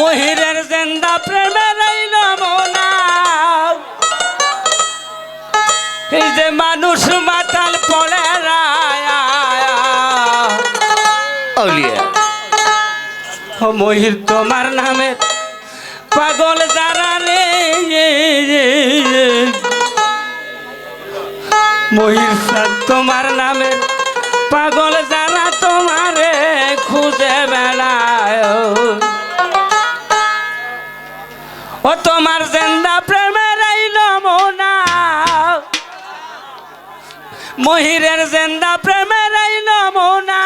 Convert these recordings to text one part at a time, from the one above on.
মহিরের জেন্দা প্রেমের এই নমুনা এই যে মানুষ মাতাল পড়ে মহির তোমার নামে পাগল যারা রে মহির তোমার নামে পাগল যারা তোমারে খুঁজে বেড়ায় ও তোমার জিন্দা প্রেমের এই নমুনা মহিরের জিন্দা প্রেমের এই নমুনা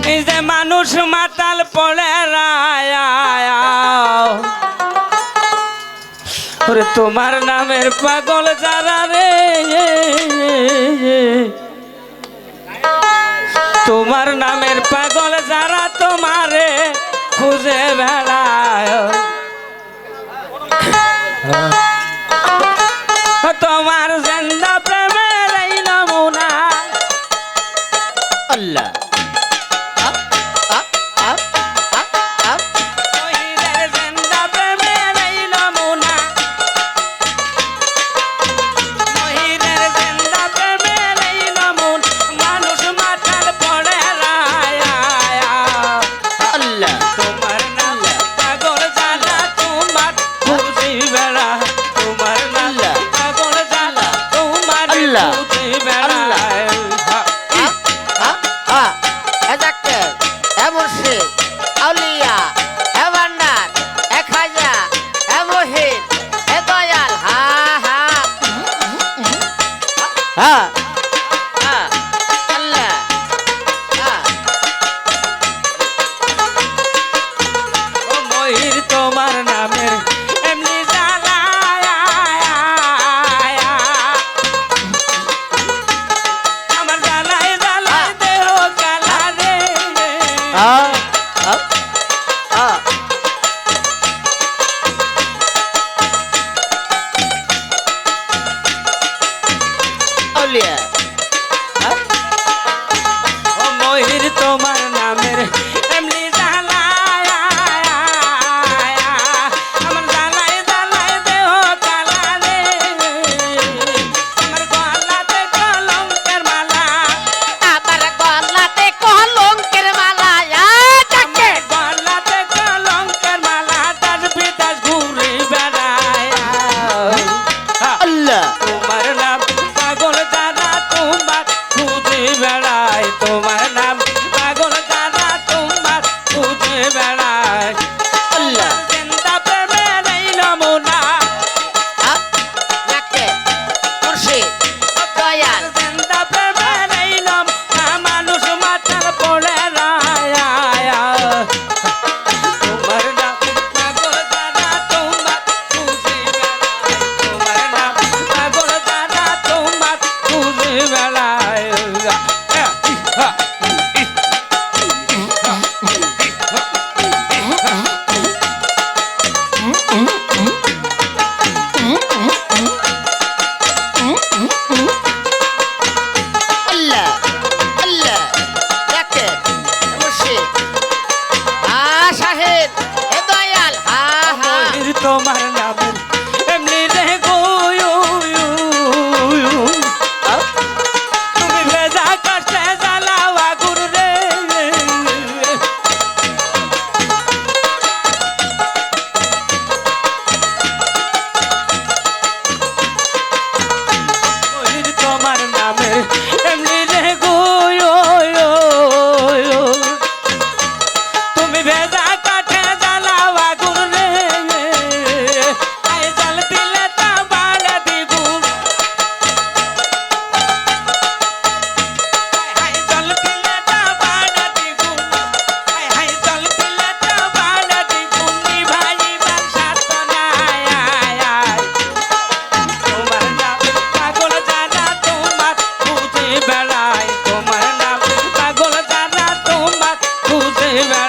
এই যে মানুষ মাতাল পড়ে ওরে তোমার নামের পাগল যারা রে তোমার নামের পাগল যারা তোমারে খুঁজে বেড়ায় তোমার জিন্দা প্রেমের এই নমুনা আল্লাহ তোমার নামের এমনি জ্বালা আমার জ্বালায় জ্বালায় দেহ জ্বালা রে ও মহির তোমার নামের এমনি জ্বালা তোমার নাম পাগল যারা তোমার খুঁজে বেড়ায় আল্লাহ জিন্দা প্রেমের এই নমুনা জিন্দা প্রেমের এই নমুনা মানুষ মাতাল পড়ে তোমার নাম পাগল যারা তোমার খুঁজে বেড়ায় তোমার নাম পাগল যারা তোমার খুঁজে বেড়ায় তোমার নামের এমনি রে তুমি ভেজা কষ্টে জ্বালাও আগুন রে তোমার নামের এমনি রে তুমি ভেজা কাঠে জ্বালাও আগুন রে তোমার নাম পাগল যারা তোমার খুঁজে বেড়ায়